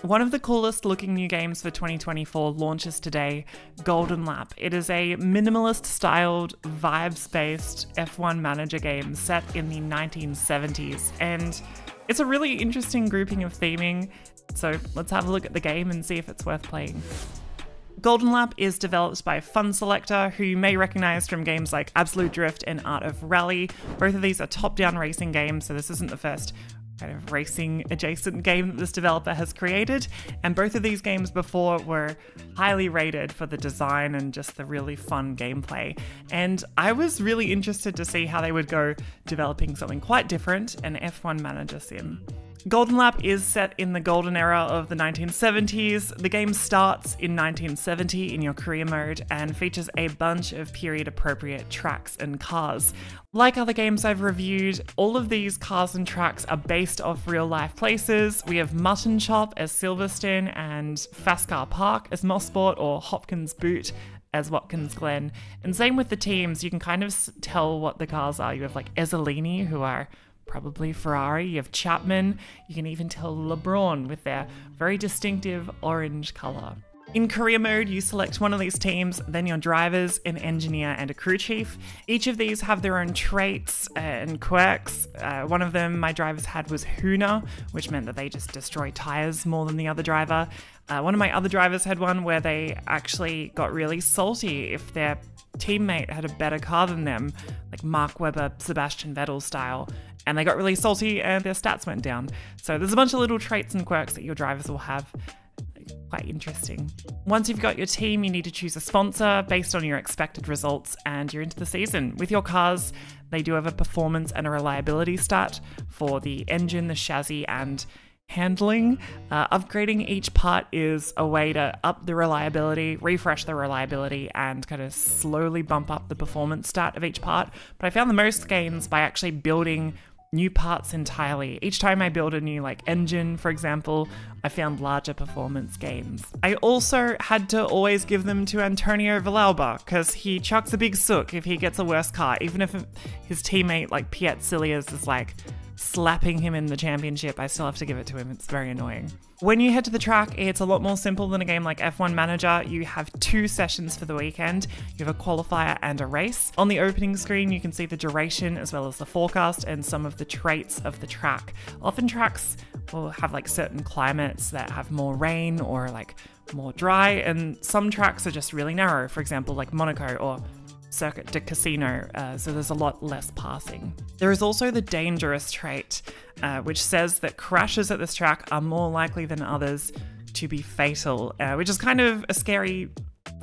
One of the coolest looking new games for 2024 launches today, goldenlap. It is a minimalist styled, vibes-based F1 manager game set in the 1970s, and it's a really interesting grouping of theming, so let's have a look at the game and see if it's worth playing. goldenlap is developed by Funselektor, who you may recognise from games like Absolute Drift and Art of Rally. Both of these are top-down racing games, so this isn't the first kind of racing adjacent game that this developer has created, and both of these games before were highly rated for the design and just the really fun gameplay, and I was really interested to see how they would go developing something quite different, an F1 manager sim. goldenlap is set in the golden era of the 1970s. The game starts in 1970 in your career mode and features a bunch of period-appropriate tracks and cars. Like other games I've reviewed, all of these cars and tracks are based off real-life places. We have Mutton Chop as Silverstone and Fastcar Park as Mosport, or Hopkins Boot as Watkins Glen. And same with the teams, you can kind of tell what the cars are. You have like Ezzolini, who are probably Ferrari, you have Chapman, you can even tell LeBron with their very distinctive orange colour. In career mode, you select one of these teams, then your drivers, an engineer and a crew chief. Each of these have their own traits and quirks. One of them my drivers had was Huna, which meant that they just destroy tyres more than the other driver. One of my other drivers had one where they actually got really salty if their teammate had a better car than them, like Mark Webber, Sebastian Vettel style, and they got really salty and their stats went down. So there's a bunch of little traits and quirks that your drivers will have. Quite interesting. Once you've got your team, you need to choose a sponsor based on your expected results, and you're into the season. With your cars, they do have a performance and a reliability stat for the engine, the chassis, and handling. Upgrading each part is a way to up the reliability, refresh the reliability, and kind of slowly bump up the performance stat of each part. But I found the most gains by actually building new parts entirely. Each time I build a new engine, for example, I found larger performance gains. I also had to always give them to Antonio Villalba because he chucks a big sook if he gets a worse car, even if his teammate Piet Silias is slapping him in the championship. I still have to give it to him. It's very annoying. When you head to the track, it's a lot more simple than a game like F1 Manager. You have 2 sessions for the weekend. You have a qualifier and a race. On the opening screen, you can see the duration as well as the forecast and some of the traits of the track. Often tracks will have certain climates that have more rain or more dry, and some tracks are just really narrow, for example Monaco or Circuit de Casino, so there's a lot less passing. There is also the dangerous trait, which says that crashes at this track are more likely than others to be fatal, which is kind of a scary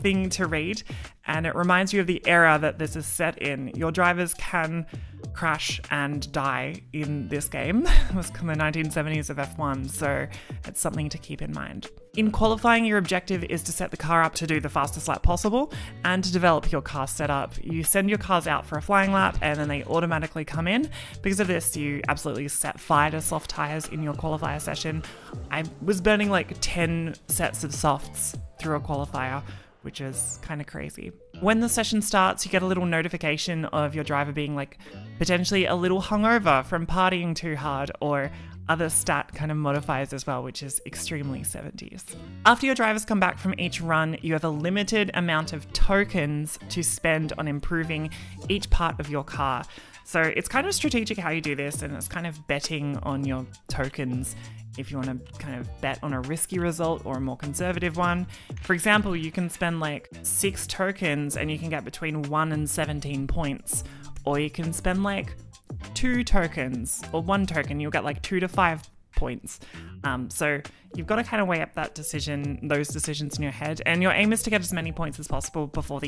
thing to read, and it reminds you of the era that this is set in. Your drivers can crash and die in this game. It was the 1970s of F1, so it's something to keep in mind. In qualifying, your objective is to set the car up to do the fastest lap possible and to develop your car setup. You send your cars out for a flying lap and then they automatically come in. Because of this, you absolutely set fire to soft tyres in your qualifier session. I was burning 10 sets of softs through a qualifier, which is kind of crazy. When the session starts, you get a little notification of your driver being potentially a little hungover from partying too hard, or other stat kind of modifiers as well, which is extremely 70s. After your drivers come back from each run, you have a limited amount of tokens to spend on improving each part of your car. So it's kind of strategic how you do this, and it's kind of betting on your tokens if you want to kind of bet on a risky result or a more conservative one. For example, you can spend 6 tokens and you can get between 1 and 17 points. Or you can spend 2 tokens or 1 token, you'll get 2 to 5 points. So you've got to kind of weigh up those decisions in your head, and your aim is to get as many points as possible before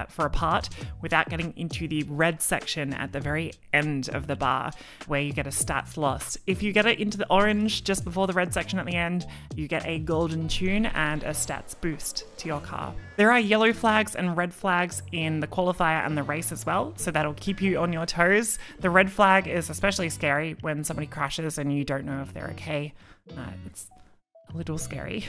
for a part without getting into the red section at the very end of the bar where you get a stats lost. If you get it into the orange just before the red section at the end, you get a golden tune and a stats boost to your car. There are yellow flags and red flags in the qualifier and the race as well, so that'll keep you on your toes. The red flag is especially scary when somebody crashes and you don't know if they're okay. It's a little scary.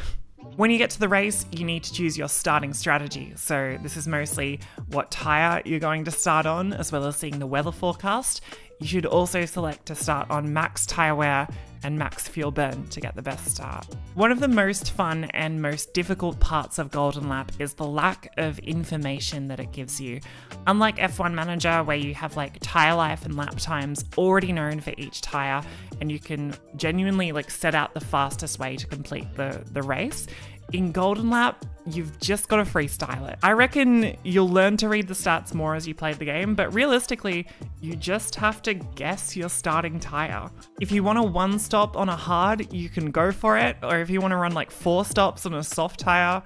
When you get to the race, you need to choose your starting strategy. So this is mostly what tyre you're going to start on, as well as seeing the weather forecast. You should also select to start on max tyre wear and max fuel burn to get the best start. One of the most fun and most difficult parts of Golden Lap is the lack of information that it gives you. Unlike F1 Manager, where you have like tyre life and lap times already known for each tyre, and you can genuinely like set out the fastest way to complete the race, in Golden Lap, you've just got to freestyle it. I reckon you'll learn to read the stats more as you play the game, but realistically, you just have to guess your starting tyre. If you want a 1 stop on a hard, you can go for it, or if you want to run like 4 stops on a soft tyre,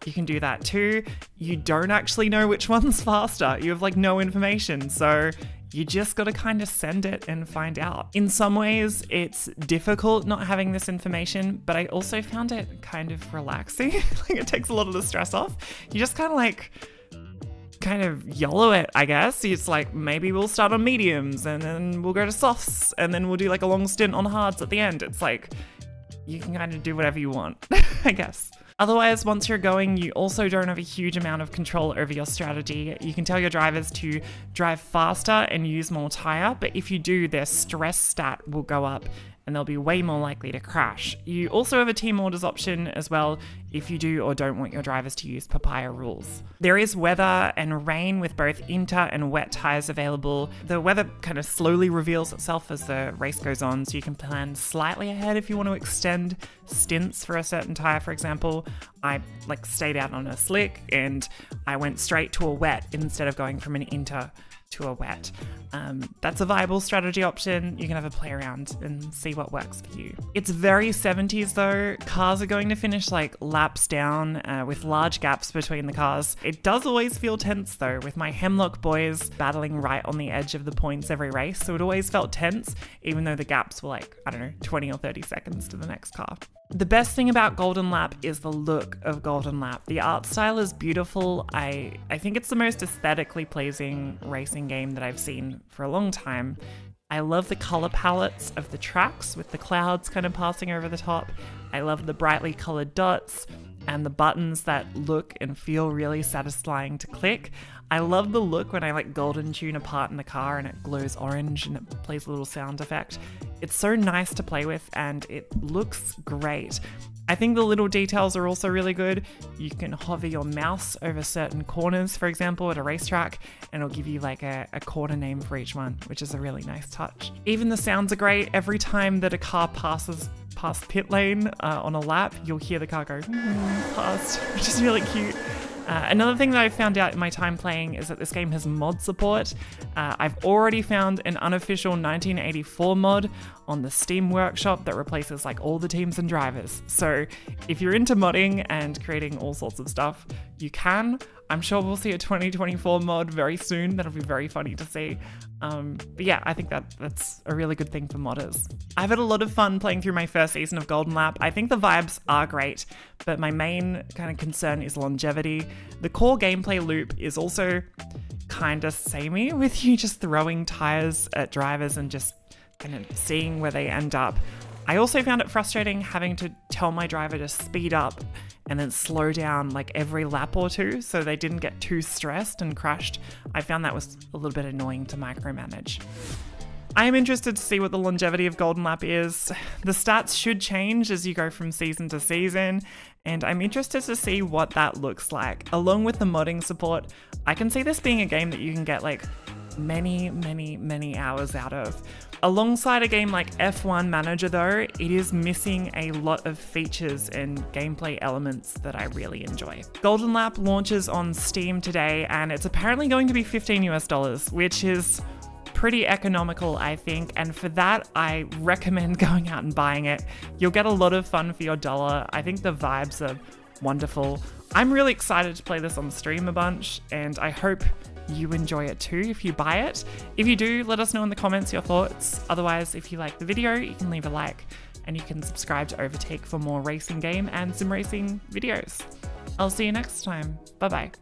you can do that too. You don't actually know which one's faster. You have like no information, so you just got to kind of send it and find out. In some ways, it's difficult not having this information, but I also found it kind of relaxing. Like it takes a lot of the stress off. You just kind of YOLO it, I guess. It's like, maybe we'll start on mediums and then we'll go to softs and then we'll do like a long stint on hards at the end. It's like, you can kind of do whatever you want, I guess. Otherwise, once you're going, you also don't have a huge amount of control over your strategy. You can tell your drivers to drive faster and use more tyre, but if you do, their stress stat will go up and they'll be way more likely to crash. You also have a team orders option as well if you do or don't want your drivers to use papaya rules. There is weather and rain with both inter and wet tyres available. The weather kind of slowly reveals itself as the race goes on, so you can plan slightly ahead if you want to extend stints for a certain tyre, for example. I like stayed out on a slick and I went straight to a wet instead of going from an inter to a wet. That's a viable strategy option. You can have a play around and see what works for you. It's very 70s though. Cars are going to finish like laps down with large gaps between the cars. It does always feel tense though, with my Hemlock boys battling right on the edge of the points every race. So it always felt tense, even though the gaps were like, I don't know, 20 or 30 seconds to the next car. The best thing about Golden Lap is the look of Golden Lap. The art style is beautiful. I think it's the most aesthetically pleasing racing game that I've seen for a long time. I love the color palettes of the tracks with the clouds kind of passing over the top. I love the brightly colored dots and the buttons that look and feel really satisfying to click. I love the look when I like golden tune a part in the car and it glows orange and it plays a little sound effect. It's so nice to play with and it looks great. I think the little details are also really good. You can hover your mouse over certain corners, for example, at a racetrack, and it'll give you like a corner name for each one, which is a really nice touch. Even the sounds are great. Every time that a car passes past pit lane on a lap, you'll hear the car go past, which is really cute. Another thing that I found out in my time playing is that this game has mod support. I've already found an unofficial 1984 mod on the Steam Workshop that replaces like all the teams and drivers. So if you're into modding and creating all sorts of stuff, you can. I'm sure we'll see a 2024 mod very soon. That'll be very funny to see. But yeah, I think that's a really good thing for modders. I've had a lot of fun playing through my first season of Golden Lap. I think the vibes are great, but my main kind of concern is longevity. The core gameplay loop is also kind of samey, with you just throwing tires at drivers and just kind of seeing where they end up. I also found it frustrating having to tell my driver to speed up and then slow down like every lap or two so they didn't get too stressed and crashed. I found that was a little bit annoying to micromanage. I am interested to see what the longevity of Golden Lap is. The stats should change as you go from season to season, and I'm interested to see what that looks like. Along with the modding support, I can see this being a game that you can get like many hours out of. Alongside a game like F1 Manager though, it is missing a lot of features and gameplay elements that I really enjoy. Golden Lap launches on Steam today and it's apparently going to be $15 US, which is pretty economical, I think, and for that I recommend going out and buying it. You'll get a lot of fun for your dollar. I think the vibes are wonderful. I'm really excited to play this on stream a bunch, and I hope you enjoy it too if you buy it. If you do, let us know in the comments your thoughts. Otherwise, if you like the video, you can leave a like and you can subscribe to Overtake for more racing game and sim racing videos. I'll see you next time. Bye bye.